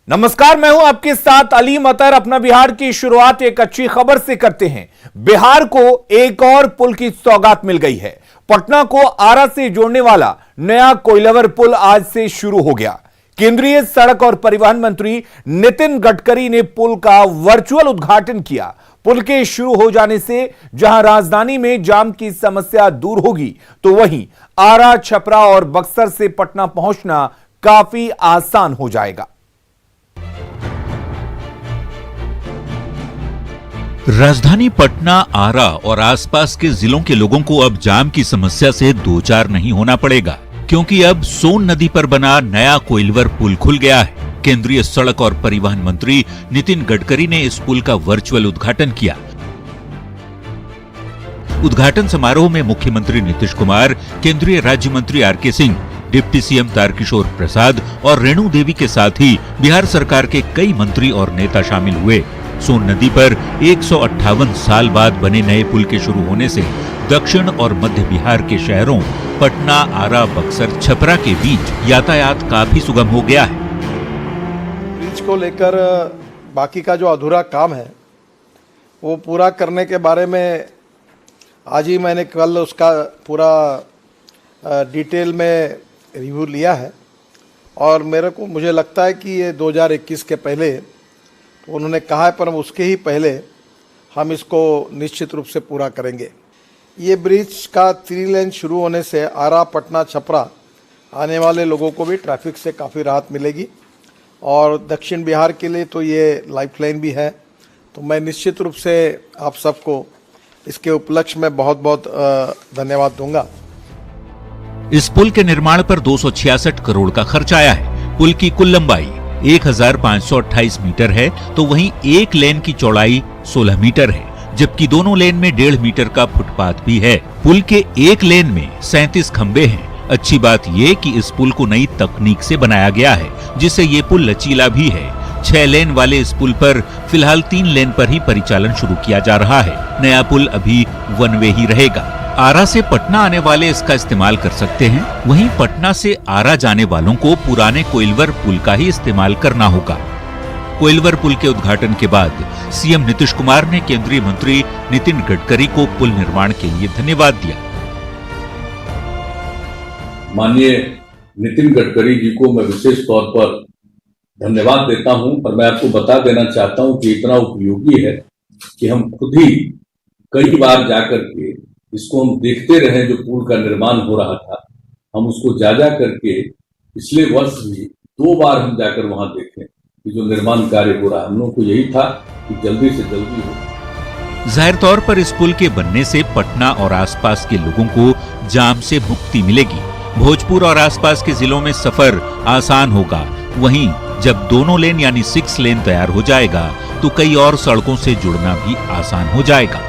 नमस्कार, मैं हूं आपके साथ अली मतर। अपना बिहार की शुरुआत एक अच्छी खबर से करते हैं। बिहार को एक और पुल की सौगात मिल गई है। पटना को आरा से जोड़ने वाला नया कोइलवर पुल आज से शुरू हो गया। केंद्रीय सड़क और परिवहन मंत्री नितिन गडकरी ने पुल का वर्चुअल उद्घाटन किया। पुल के शुरू हो जाने से जहां राजधानी में जाम की समस्या दूर होगी, तो वहीं आरा, छपरा और बक्सर से पटना पहुंचना काफी आसान हो जाएगा। राजधानी पटना, आरा और आसपास के जिलों के लोगों को अब जाम की समस्या से दो चार नहीं होना पड़ेगा, क्योंकि अब सोन नदी पर बना नया कोइलवर पुल खुल गया है। केंद्रीय सड़क और परिवहन मंत्री नितिन गडकरी ने इस पुल का वर्चुअल उद्घाटन किया। उद्घाटन समारोह में मुख्यमंत्री नीतीश कुमार, केंद्रीय राज्य मंत्री आर.के. सिंह, डिप्टी सीएम तारकिशोर प्रसाद और रेणु देवी के साथ ही बिहार सरकार के कई मंत्री और नेता शामिल हुए। सोन नदी पर 158 साल बाद बने नए पुल के शुरू होने से दक्षिण और मध्य बिहार के शहरों पटना, आरा, बक्सर, छपरा के बीच यातायात काफी सुगम हो गया है। ब्रिज को लेकर बाकी का जो अधूरा काम है वो पूरा करने के बारे में आज ही मैंने कल उसका पूरा डिटेल में रिव्यू लिया है और मुझे लगता है कि ये 2021 के पहले उन्होंने कहा है, पर उसके ही पहले हम इसको निश्चित रूप से पूरा करेंगे। ये ब्रिज का 3 लेन शुरू होने से आरा, पटना, छपरा आने वाले लोगों को भी ट्रैफिक से काफ़ी राहत मिलेगी और दक्षिण बिहार के लिए तो ये लाइफलाइन भी है। तो मैं निश्चित रूप से आप सबको इसके उपलक्ष्य में बहुत बहुत धन्यवाद दूंगा। इस पुल के निर्माण पर 266 करोड़ का खर्च आया है। पुल की कुल लंबाई 1528 मीटर है, तो वहीं एक लेन की चौड़ाई 16 मीटर है, जबकि दोनों लेन में 1.5 मीटर का फुटपाथ भी है। पुल के एक लेन में 37 खंबे हैं। अच्छी बात ये कि इस पुल को नई तकनीक से बनाया गया है, जिससे ये पुल लचीला भी है। 6 लेन वाले इस पुल पर फिलहाल 3 लेन पर ही परिचालन शुरू किया जा रहा है। नया पुल अभी 1 वे ही रहेगा। आरा से पटना आने वाले इसका इस्तेमाल कर सकते हैं, वहीं पटना से आरा जाने वालों को पुराने कोइलवर पुल का ही इस्तेमाल करना होगा। कोइलवर पुल के उद्घाटन के बाद सीएम नीतीश कुमार ने केंद्रीय मंत्री नितिन गडकरी को पुल निर्माण के लिए धन्यवाद दिया। माननीय नितिन गडकरी जी को मैं विशेष तौर पर धन्यवाद देता हूं, पर मैं आपको बता देना चाहता हूं कि इतना उपयोगी है कि हम खुद ही कई बार जाकर के इसको हम देखते रहे। जो पुल का निर्माण हो रहा था, हम उसको जा करके पिछले वर्ष भी 2 बार हम जाकर वहां देखे कि जो निर्माण कार्य हो रहा है। हम लोगों को यही था कि जल्दी से जल्दी हो। जाहिर तौर पर इस पुल के बनने से पटना और आसपास के लोगों को जाम से मुक्ति मिलेगी। भोजपुर और आसपास के जिलों में सफर आसान होगा। वहीं जब दोनों लेन यानी 6 लेन तैयार हो जाएगा, तो कई और सड़कों से जुड़ना भी आसान हो जाएगा।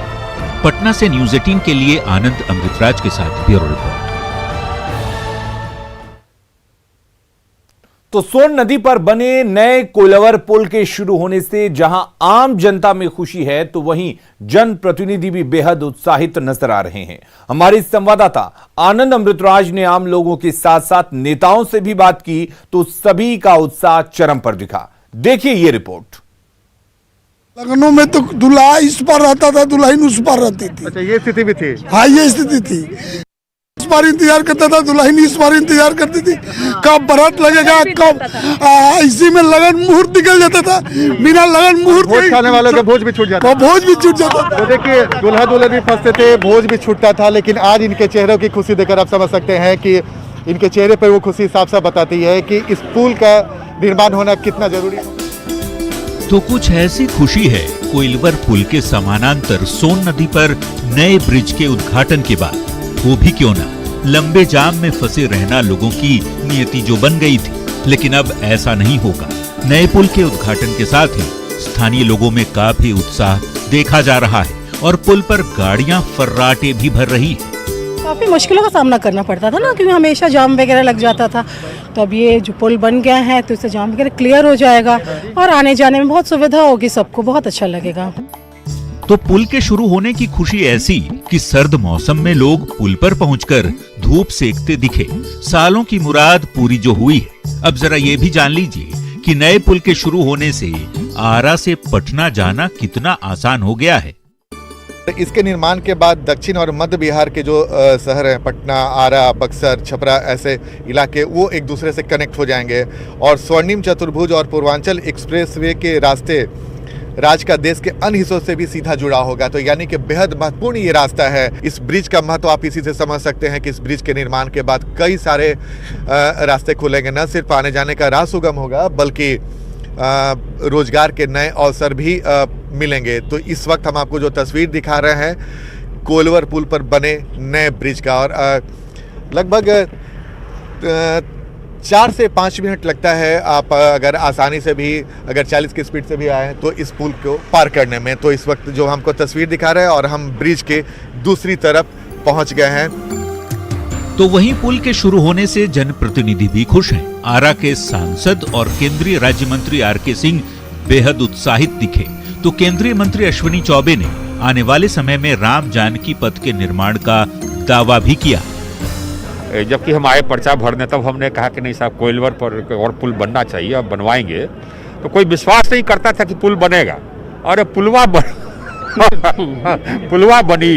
पटना से न्यूज़ 18 के लिए आनंद अमृतराज के साथ ब्यूरो रिपोर्ट। तो सोन नदी पर बने नए कोइलवर पुल के शुरू होने से जहां आम जनता में खुशी है, तो वहीं जनप्रतिनिधि भी बेहद उत्साहित नजर आ रहे हैं। हमारे संवाददाता आनंद अमृतराज ने आम लोगों के साथ साथ नेताओं से भी बात की, तो सभी का उत्साह चरम पर दिखा। देखिए ये रिपोर्ट। लगनों में तो दूल्हा इस पर रहता था, दुल्हन उस पर रहती थी। अच्छा, ये स्थिति भी थी? हाँ, ये स्थिति थी। इस बार इंतजार करता था, दुल्हन इस बार इंतजार करती थी कब बारात लगेगा, कब इसी में लगन मुहूर्त निकल जाता था। बिना लगन मुहूर्त भोज खाने वालों का भोज भी छूट जाता था। भोज भी छूट जाता था। तो देखिए, दूल्हा दुल्हन भी फंसते थे, भोज भी छूटता था। लेकिन आज इनके चेहरों की खुशी देखकर आप समझ सकते हैं कि इनके चेहरे पर वो खुशी साफ साफ बताती है कि इस पुल का निर्माण होना कितना जरूरी है। तो कुछ ऐसी खुशी है कोइलवर पुल के समानांतर सोन नदी पर नए ब्रिज के उद्घाटन के बाद। वो भी क्यों ना, लंबे जाम में फंसे रहना लोगों की नियति जो बन गई थी, लेकिन अब ऐसा नहीं होगा। नए पुल के उद्घाटन के साथ ही स्थानीय लोगों में काफी उत्साह देखा जा रहा है और पुल पर गाड़ियां फर्राटे भी भर रही है। काफ़ी मुश्किलों का सामना करना पड़ता था ना, क्योंकि हमेशा जाम वगैरह लग जाता था। तो अब ये जो पुल बन गया है तो इससे जाम वगैरह क्लियर हो जाएगा और आने जाने में बहुत सुविधा होगी, सबको बहुत अच्छा लगेगा। तो पुल के शुरू होने की खुशी ऐसी कि सर्द मौसम में लोग पुल पर पहुंचकर धूप सेकते दिखे। सालों की मुराद पूरी जो हुई है। अब जरा ये भी जान लीजिए कि नए पुल के शुरू होने से आरा से पटना जाना कितना आसान हो गया है। इसके निर्माण के बाद दक्षिण और मध्य बिहार के जो शहर हैं, पटना, आरा, बक्सर, छपरा, ऐसे इलाके, वो एक दूसरे से कनेक्ट हो जाएंगे और स्वर्णिम चतुर्भुज और पूर्वांचल एक्सप्रेसवे के रास्ते राज्य का देश के अन्य हिस्सों से भी सीधा जुड़ा होगा। तो यानी कि बेहद महत्वपूर्ण ये रास्ता है। इस ब्रिज का महत्व आप इसी से समझ सकते हैं कि इस ब्रिज के निर्माण के बाद कई सारे रास्ते खुलेंगे। न सिर्फ आने जाने का राह सुगम होगा, बल्कि रोजगार के नए अवसर भी मिलेंगे। तो इस वक्त हम आपको जो तस्वीर दिखा रहे हैं कोइलवर पुल पर बने नए ब्रिज का, और लगभग 4 से 5 मिनट लगता है, आप अगर आसानी से भी, अगर 40 की स्पीड से भी आए तो इस पुल को पार करने में। तो इस वक्त जो हमको तस्वीर दिखा रहे हैं और हम ब्रिज के दूसरी तरफ पहुंच गए हैं। तो वहीं पुल के शुरू होने से जनप्रतिनिधि भी खुश हैं। आरा के सांसद और केंद्रीय राज्य मंत्री आर.के. सिंह बेहद उत्साहित दिखे, तो केंद्रीय मंत्री अश्विनी चौबे ने आने वाले समय में राम जानकी पथ के निर्माण का दावा भी किया। जबकि हम आए पर्चा भरने, तब हमने कहा कि नहीं साहब, कोइलवर पर और पुल बनना चाहिए, अब बनवाएंगे। तो कोई विश्वास नहीं करता था कि पुल बनेगा, और पुलवा बनी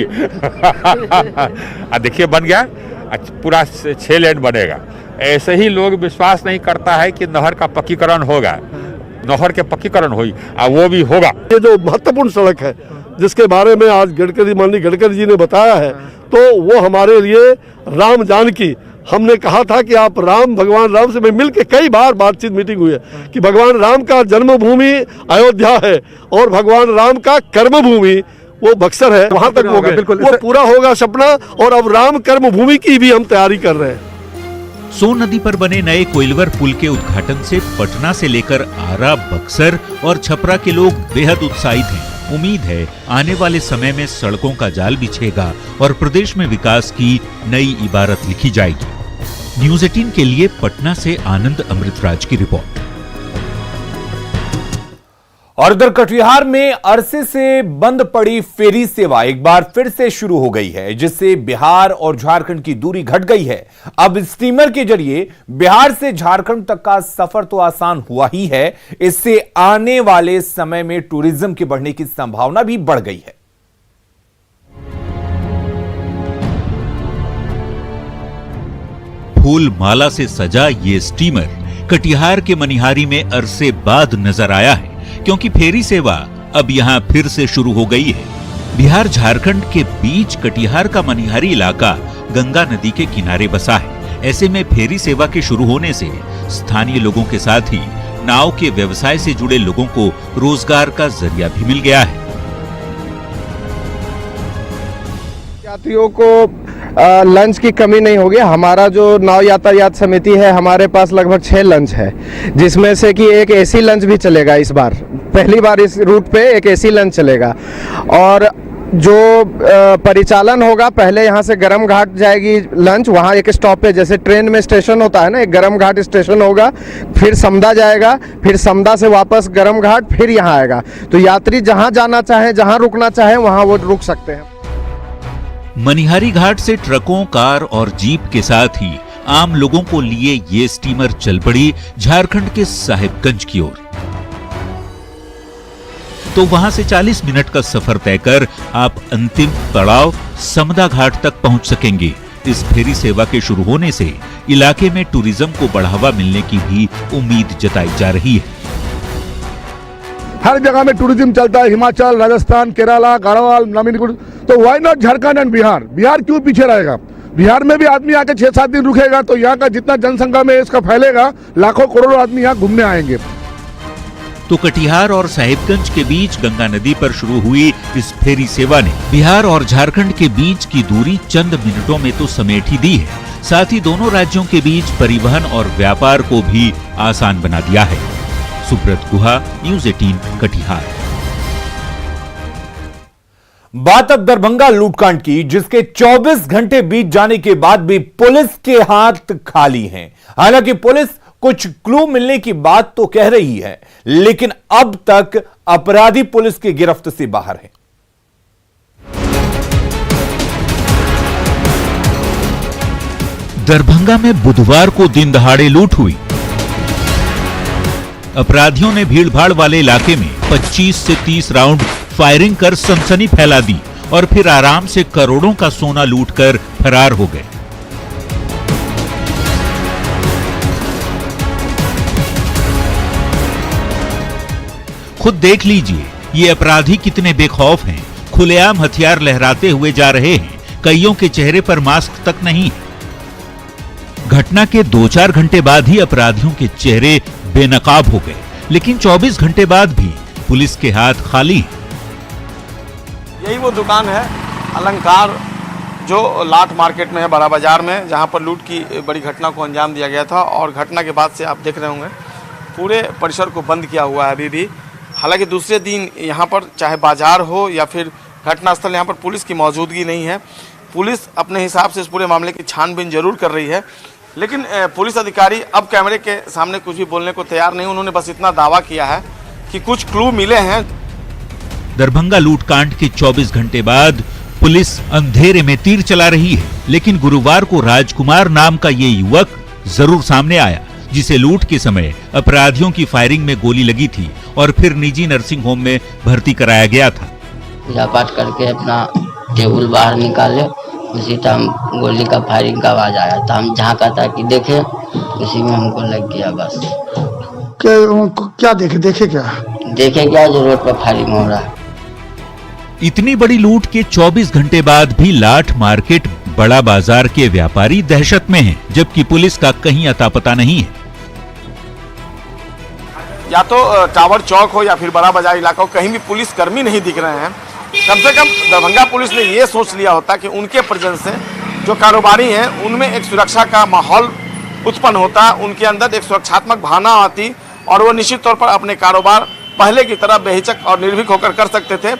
देखिए बन गया, पूरा 6 लेन बनेगा। ऐसे ही लोग विश्वास नहीं करता है कि नहर का पक्कीकरण होगा, नहर के पक्कीकरण हुई और वो भी होगा। ये जो महत्वपूर्ण सड़क है जिसके बारे में आज माननीय गडकरी जी ने बताया है, तो वो हमारे लिए राम जानकी, हमने कहा था कि आप भगवान राम से मिल के कई बार बातचीत मीटिंग हुई है कि भगवान राम का जन्मभूमि अयोध्या है और भगवान राम का कर्मभूमि वो बक्सर है, वहां तक हो गया, वो पूरा होगा सपना। और अब राम कर्म भूमि की भी हम तैयारी कर रहे हैं। सोन नदी पर बने नए कोइलवर पुल के उद्घाटन से पटना से लेकर आरा, बक्सर और छपरा के लोग बेहद उत्साहित हैं। उम्मीद है आने वाले समय में सड़कों का जाल बिछेगा और प्रदेश में विकास की नई इबारत लिखी जाएगी। न्यूज़ 18 के लिए पटना से आनंद अमृतराज की रिपोर्ट। और उधर कटिहार में अरसे से बंद पड़ी फेरी सेवा एक बार फिर से शुरू हो गई है, जिससे बिहार और झारखंड की दूरी घट गई है। अब स्टीमर के जरिए बिहार से झारखंड तक का सफर तो आसान हुआ ही है, इससे आने वाले समय में टूरिज्म के बढ़ने की संभावना भी बढ़ गई है। फूल माला से सजा ये स्टीमर कटिहार के मनिहारी में अरसे बाद नजर आया है, क्योंकि फेरी सेवा अब यहां फिर से शुरू हो गई है। बिहार झारखंड के बीच कटिहार का मनिहारी इलाका गंगा नदी के किनारे बसा है। ऐसे में फेरी सेवा के शुरू होने से स्थानीय लोगों के साथ ही नाव के व्यवसाय से जुड़े लोगों को रोजगार का जरिया भी मिल गया है। यात्रियों को लंच की कमी नहीं होगी। हमारा जो नाव यातायात समिति है, हमारे पास लगभग 6 लंच है, जिसमें से कि एक एसी लंच भी चलेगा। इस बार पहली बार इस रूट पे एक एसी लंच चलेगा। और जो परिचालन होगा, पहले यहाँ से गरम घाट जाएगी लंच, वहाँ एक स्टॉप पे, जैसे ट्रेन में स्टेशन होता है ना, एक गरम घाट स्टेशन होगा, फिर समदा जाएगा, फिर समदा से वापस गरम घाट, फिर यहाँ आएगा। तो यात्री जहाँ जाना चाहे, जहाँ रुकना चाहे, वहाँ वो रुक सकते हैं। मनिहारी घाट से ट्रकों, कार और जीप के साथ ही आम लोगों को लिए ये स्टीमर चल पड़ी झारखंड के साहिबगंज की ओर। तो वहां से 40 मिनट का सफर तय कर आप अंतिम पड़ाव समदा घाट तक पहुंच सकेंगे। इस फेरी सेवा के शुरू होने से इलाके में टूरिज्म को बढ़ावा मिलने की भी उम्मीद जताई जा रही है। हर जगह में टूरिज्म चलता है, हिमाचल, राजस्थान, केरला, गढ़वाल, नवीनगढ़, तो why not Jharkhand and Bihar? Bihar क्यों पीछे रहेगा? बिहार में भी आदमी आके 6-7 दिन रुकेगा, तो यहाँ का जितना जनसंख्या में इसका फैलेगा, लाखों करोड़ों आदमी यहाँ घूमने आएंगे। तो कटिहार और साहिबगंज के बीच गंगा नदी पर शुरू हुई इस फेरी सेवा ने बिहार और झारखंड के बीच की दूरी चंद मिनटों में तो समेट ही दी है, साथ ही दोनों राज्यों के बीच परिवहन और व्यापार को भी आसान बना दिया है। सुब्रत गुहा, न्यूज़ 18 कटिहार। बात अब दरभंगा लूटकांड की, जिसके 24 घंटे बीत जाने के बाद भी पुलिस के हाथ खाली हैं। हालांकि पुलिस कुछ क्लू मिलने की बात तो कह रही है, लेकिन अब तक अपराधी पुलिस की गिरफ्त से बाहर हैं। दरभंगा में बुधवार को दिन दहाड़े लूट हुई। अपराधियों ने भीड़भाड़ वाले इलाके में 25 से 30 राउंड फायरिंग कर सनसनी फैला दी और फिर आराम से करोड़ों का सोना लूटकर फरार हो गए। खुद देख लीजिए ये अपराधी कितने बेखौफ हैं। खुलेआम हथियार लहराते हुए जा रहे हैं। कईयों के चेहरे पर मास्क तक नहीं। घटना के 2-4 घंटे बाद ही अपराधियों के चेहरे बेनकाब हो गए, लेकिन 24 घंटे बाद भी पुलिस के हाथ खाली। यही वो दुकान है अलंकार जो लाट मार्केट में है, बड़ा बाजार में, जहां पर लूट की बड़ी घटना को अंजाम दिया गया था। और घटना के बाद से आप देख रहे होंगे पूरे परिसर को बंद किया हुआ है अभी भी। हालांकि दूसरे दिन यहां पर चाहे बाजार हो या फिर घटनास्थल, यहां पर पुलिस की मौजूदगी नहीं है। पुलिस अपने हिसाब से इस पूरे मामले की छानबीन जरूर कर रही है, लेकिन पुलिस अधिकारी अब कैमरे के सामने कुछ भी बोलने को तैयार नहीं। उन्होंने बस इतना दावा किया है कि कुछ क्लू मिले हैं। दरभंगा लूटकांड के 24 घंटे बाद पुलिस अंधेरे में तीर चला रही है, लेकिन गुरुवार को राजकुमार नाम का ये युवक जरूर सामने आया, जिसे लूट के समय अपराधियों की फायरिंग में गोली लगी थी और फिर निजी नर्सिंग होम में भर्ती कराया गया था। पूजा पाठ करके अपना टेबल बाहर निकाले, उसी टाइम गोली का फायरिंग का आवाज आया था। हम झांका था कि देखे, उसी में हमको लग गया। बस क्या देखे क्या जो रोड पर फायरिंग हो रहा है। इतनी बड़ी लूट के 24 घंटे बाद भी लाट मार्केट बड़ा बाजार के व्यापारी दहशत में हैं, जबकि पुलिस का कहीं अता पता नहीं है। या तो टावर चौक हो या फिर बड़ा बाजार इलाका हो, कहीं भी पुलिस कर्मी नहीं दिख रहे हैं। कम से कम दरभंगा पुलिस ने ये सोच लिया होता कि उनके प्रेजेंस से जो कारोबारी हैं उनमें एक सुरक्षा का माहौल उत्पन्न होता, उनके अंदर एक सुरक्षात्मक भावना आती और वो निश्चित तौर पर अपने कारोबार पहले की तरह बेहिचक और निर्भीक होकर कर सकते थे।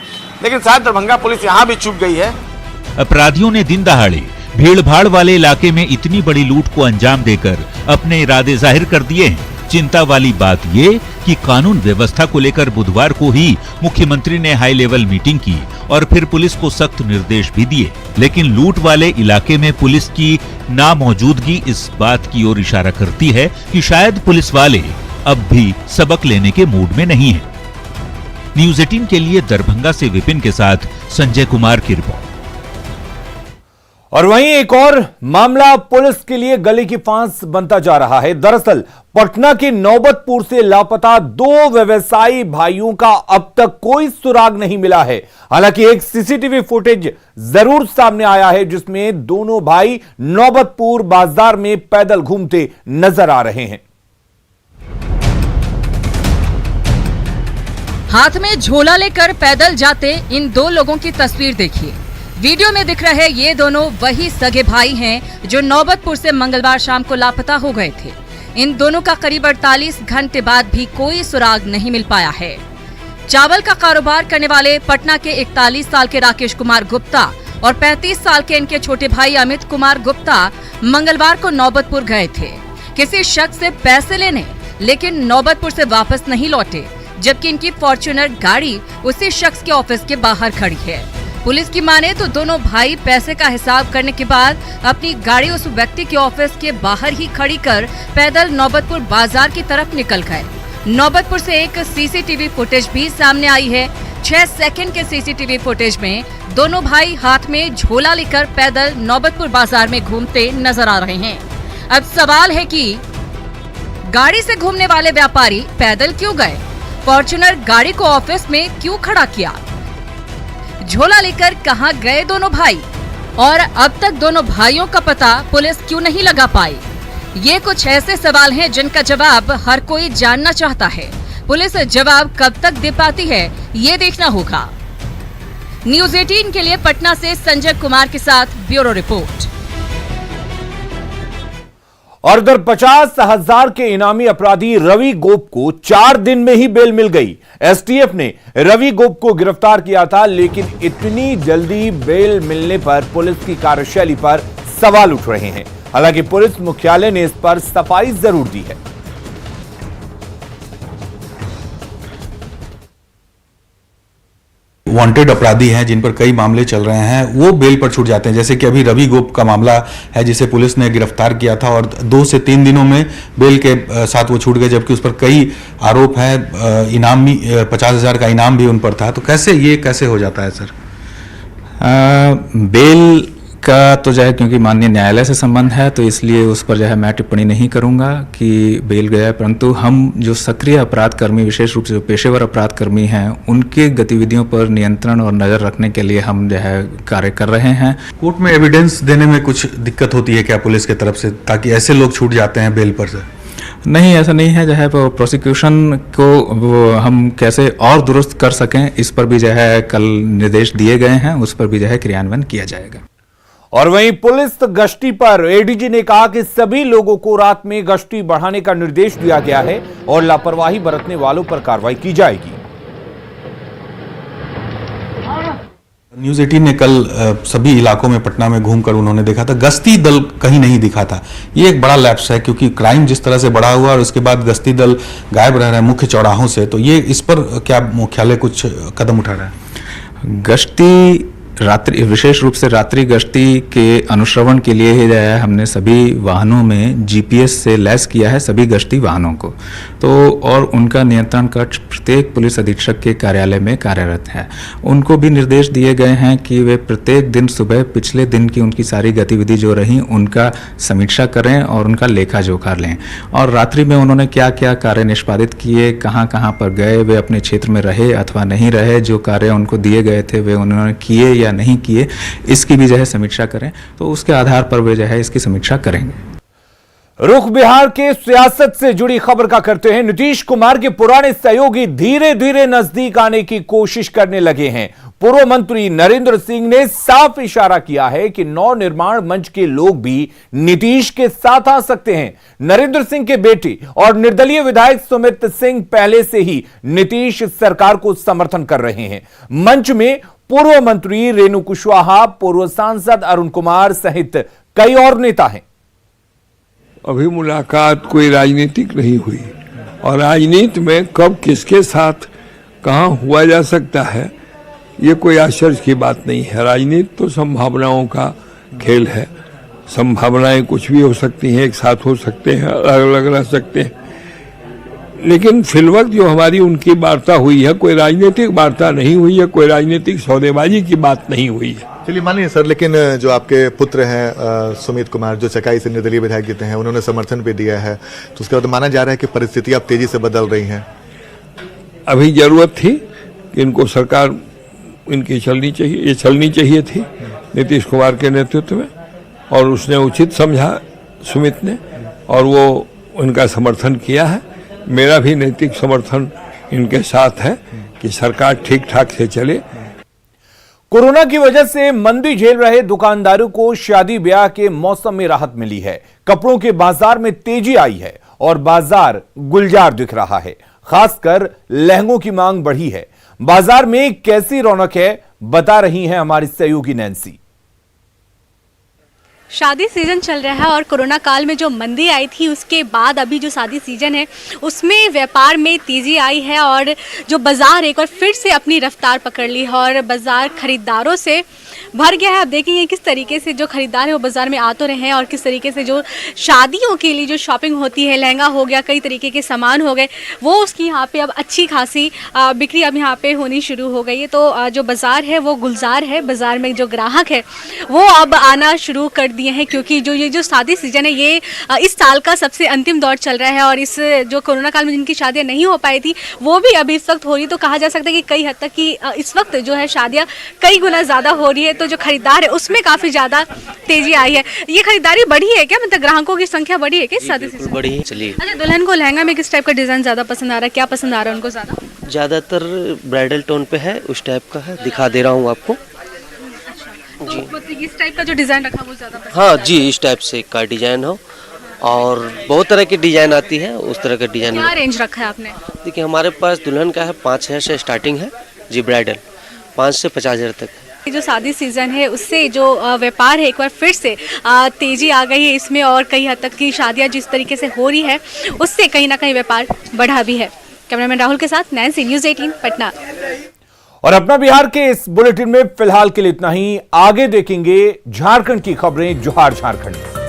लेकिन शायद दरभंगा पुलिस यहाँ भी चूक गई है। अपराधियों ने दिन दहाड़े भीड़-भाड़ वाले इलाके में इतनी बड़ी लूट को अंजाम देकर अपने इरादे जाहिर कर दिए हैं। चिंता वाली बात ये कि कानून व्यवस्था को लेकर बुधवार को ही मुख्यमंत्री ने हाई लेवल मीटिंग की और फिर पुलिस को सख्त निर्देश भी दिए, लेकिन लूट वाले इलाके में पुलिस की नामौजूदगी इस बात की ओर इशारा करती है कि शायद पुलिस वाले अब भी सबक लेने के मूड में नहीं हैं। न्यूज़ 18 के लिए दरभंगा से विपिन के साथ संजय कुमार की रिपोर्ट। और वहीं एक और मामला पुलिस के लिए गले की फांस बनता जा रहा है। दरअसल पटना के नौबतपुर से लापता 2 व्यवसायी भाइयों का अब तक कोई सुराग नहीं मिला है। हालांकि एक सीसीटीवी फुटेज जरूर सामने आया है, जिसमें दोनों भाई नौबतपुर बाजार में पैदल घूमते नजर आ रहे हैं। हाथ में झोला लेकर पैदल जाते इन 2 लोगों की तस्वीर देखिए। वीडियो में दिख रहे ये दोनों वही सगे भाई हैं जो नौबतपुर से मंगलवार शाम को लापता हो गए थे। इन दोनों का करीब 48 घंटे बाद भी कोई सुराग नहीं मिल पाया है। चावल का कारोबार करने वाले पटना के 41 साल के राकेश कुमार गुप्ता और 35 साल के इनके छोटे भाई अमित कुमार गुप्ता मंगलवार को नौबतपुर गए थे किसी शख्स से पैसे लेने, लेकिन नौबतपुर से वापस नहीं लौटे, जबकि इनकी फॉर्च्यूनर गाड़ी उसी शख्स के ऑफिस के बाहर खड़ी है। पुलिस की माने तो दोनों भाई पैसे का हिसाब करने के बाद अपनी गाड़ी उस व्यक्ति के ऑफिस के बाहर ही खड़ी कर पैदल नौबतपुर बाजार की तरफ निकल गए। नौबतपुर से एक सीसीटीवी फुटेज भी सामने आई है। 6 सेकंड के सीसीटीवी फुटेज में दोनों भाई हाथ में झोला लेकर पैदल नौबतपुर बाजार में घूमते नजर आ रहे हैं। अब सवाल है कि गाड़ी से घूमने वाले व्यापारी पैदल क्यों गए? फॉर्च्यूनर गाड़ी को ऑफिस में क्यों खड़ा किया? झोला लेकर कहां गए दोनों भाई? और अब तक दोनों भाइयों का पता पुलिस क्यों नहीं लगा पाई? ये कुछ ऐसे सवाल हैं जिनका जवाब हर कोई जानना चाहता है। पुलिस जवाब कब तक दे पाती है, ये देखना होगा। न्यूज़ 18 के लिए पटना से संजय कुमार के साथ ब्यूरो रिपोर्ट। और इधर 50,000 के इनामी अपराधी रवि गोप को 4 दिन में ही बेल मिल गई। एसटीएफ ने रवि गोप को गिरफ्तार किया था, लेकिन इतनी जल्दी बेल मिलने पर पुलिस की कार्यशैली पर सवाल उठ रहे हैं। हालांकि पुलिस मुख्यालय ने इस पर सफाई जरूर दी है। वांटेड अपराधी हैं जिन पर कई मामले चल रहे हैं वो बेल पर छूट जाते हैं। जैसे कि अभी रवि गोप का मामला है जिसे पुलिस ने गिरफ्तार किया था और 2 से 3 दिनों में बेल के साथ वो छूट गए, जबकि उस पर कई आरोप हैं। इनाम भी 50,000 का इनाम भी उन पर था। तो कैसे हो जाता है सर? बेल का तो जो है क्योंकि माननीय न्यायालय से संबंध है तो इसलिए उस पर जो है मैं टिप्पणी नहीं करूंगा कि बेल गया है, परंतु हम जो सक्रिय अपराध कर्मी, विशेष रूप से जो पेशेवर अपराध कर्मी हैं, उनके गतिविधियों पर नियंत्रण और नज़र रखने के लिए हम जो है कार्य कर रहे हैं। कोर्ट में एविडेंस देने में कुछ दिक्कत होती है क्या पुलिस की तरफ से, ताकि ऐसे लोग छूट जाते हैं बेल पर से? नहीं, ऐसा नहीं है। जो है प्रोसिक्यूशन को हम कैसे और दुरुस्त कर सकें इस पर भी जो है कल निर्देश दिए गए हैं, उस पर भी जो है क्रियान्वयन किया जाएगा। और वहीं पुलिस गश्ती पर एडीजी ने कहा कि सभी लोगों को रात में गश्ती बढ़ाने का निर्देश दिया गया है और लापरवाही बरतने वालों पर कार्रवाई की जाएगी। न्यूज़ 18 ने कल सभी इलाकों में पटना में घूमकर उन्होंने देखा था, गश्ती दल कहीं नहीं दिखा था। ये एक बड़ा लैप्स है क्योंकि क्राइम जिस तरह से बढ़ा हुआ और उसके बाद गश्ती दल गायब रह रहे हैं मुख्य चौराहों से, तो ये इस पर क्या मुख्यालय कुछ कदम उठा रहा है? गश्ती रात्रि, विशेष रूप से रात्रि गश्ती के अनुश्रवण के लिए ही है हमने सभी वाहनों में जीपीएस से लैस किया है सभी गश्ती वाहनों को, तो और उनका नियंत्रण कक्ष प्रत्येक पुलिस अधीक्षक के कार्यालय में कार्यरत है। उनको भी निर्देश दिए गए हैं कि वे प्रत्येक दिन सुबह पिछले दिन की उनकी सारी गतिविधि जो रही उनका समीक्षा करें और उनका लेखा जोखा लें, और रात्रि में उन्होंने क्या क्या कार्य निष्पादित किए, कहाँ कहाँ पर गए, वे अपने क्षेत्र में रहे अथवा नहीं रहे, जो कार्य उनको दिए गए थे वे उन्होंने किए या नहीं किए, इसकी भी जो है समीक्षा करें। तो उसके आधार पर वे जो है इसकी समीक्षा करेंगे। रुख बिहार के सियासत से जुड़ी खबर का करते हैं। नीतीश कुमार के पुराने सहयोगी धीरे धीरे नजदीक आने की कोशिश करने लगे हैं। पूर्व मंत्री नरेंद्र सिंह ने साफ इशारा किया है कि नवनिर्माण मंच के लोग भी नीतीश के साथ आ सकते हैं। नरेंद्र सिंह के बेटे और निर्दलीय विधायक सुमित सिंह पहले से ही नीतीश सरकार को समर्थन कर रहे हैं। मंच में पूर्व मंत्री रेणु कुशवाहा, पूर्व सांसद अरुण कुमार सहित कई और नेता हैं। अभी मुलाकात कोई राजनीतिक नहीं हुई और राजनीति में कब किसके साथ कहां हुआ जा सकता है ये कोई आश्चर्य की बात नहीं है। राजनीति तो संभावनाओं का खेल है, संभावनाएं कुछ भी हो सकती हैं, एक साथ हो सकते हैं, अलग अलग रह सकते हैं, लेकिन फिलवक्त जो हमारी उनकी वार्ता हुई है कोई राजनीतिक वार्ता नहीं हुई है, कोई राजनीतिक सौदेबाजी की बात नहीं हुई है। चलिए मानिए सर, लेकिन जो आपके पुत्र हैं सुमित कुमार जो चकाई से निर्दलीय विधायक जीते हैं, उन्होंने समर्थन भी दिया है, तो उसके बाद माना जा रहा है कि परिस्थिति अब तेजी से बदल रही है। अभी जरूरत थी कि इनको सरकार इनकी चलनी चाहिए थी नीतीश कुमार के नेतृत्व में, और उसने उचित समझा सुमित ने और वो उनका समर्थन किया है। मेरा भी नैतिक समर्थन इनके साथ है कि सरकार ठीक ठाक से चले। कोरोना की वजह से मंदी झेल रहे दुकानदारों को शादी ब्याह के मौसम में राहत मिली है। कपड़ों के बाजार में तेजी आई है और बाजार गुलजार दिख रहा है। खासकर लहंगों की मांग बढ़ी है। बाजार में कैसी रौनक है, बता रही हैं हमारी सहयोगी नैन्सी। शादी सीजन चल रहा है और कोरोना काल में जो मंदी आई थी उसके बाद अभी जो शादी सीजन है उसमें व्यापार में तेज़ी आई है और जो बाज़ार एक बार फिर से अपनी रफ्तार पकड़ ली है और बाज़ार खरीदारों से भर गया है। आप देखेंगे किस तरीके से जो खरीदार है वो बाज़ार में आ तो रहे हैं और किस तरीके से जो शादियों के लिए जो शॉपिंग होती है, लहंगा हो गया, कई तरीके के सामान हो गए, वो उसकी यहाँ पे अब अच्छी खासी बिक्री अब यहाँ पे होनी शुरू हो गई है। तो जो बाज़ार है वो गुलजार है। बाज़ार में जो ग्राहक है वो अब आना शुरू कर दिए हैं क्योंकि ये जो शादी सीजन है ये इस साल का सबसे अंतिम दौर चल रहा है और इस जो कोरोना काल में जिनकी शादियाँ नहीं हो पाई थी वो भी अभी इस वक्त हो रही। तो कहा जा सकता है कि कई हद तक कि इस वक्त जो है शादियाँ कई गुना ज़्यादा हो रही है। तो जो खरीदार है उसमें काफ़ी ज़्यादा तेजी आई है। ये खरीदारी बढ़ी है क्या, मतलब ग्राहकों की संख्या बढ़ी है क्या इस शादी सीजन? बढ़ी है। चलिए, अच्छा, दुल्हन को लहंगा में किस टाइप का डिज़ाइन ज़्यादा पसंद आ रहा है, क्या पसंद आ रहा है उनको ज़्यादा? ज़्यादातर ब्राइडल टोन पे है, उस टाइप का है, दिखा दे रहा हूँ आपको जी। तो इस टाइप का जो डिज़ाइन रखा वो ज़्यादा पसंद? हाँ जी, इस टाइप से का डिजाइन हो और बहुत तरह की डिजाइन आती है, उस तरह का डिजाइन। क्या रेंज रखा है आपने? देखिए हमारे पास दुल्हन का है 5,000 से स्टार्टिंग है जी, ब्राइडल 5 से 50,000 तक है। जो शादी सीजन है उससे जो व्यापार है एक बार फिर से तेजी आ गई है इसमें और कई हद तक की शादियाँ जिस तरीके से हो रही है उससे कहीं ना कहीं व्यापार बढ़ा भी है। कैमरामैन राहुल के साथ नैन्सी, न्यूज़ 18 पटना। और अपना बिहार के इस बुलेटिन में फिलहाल के लिए इतना ही। आगे देखेंगे झारखंड की खबरें। जोहार झारखंड।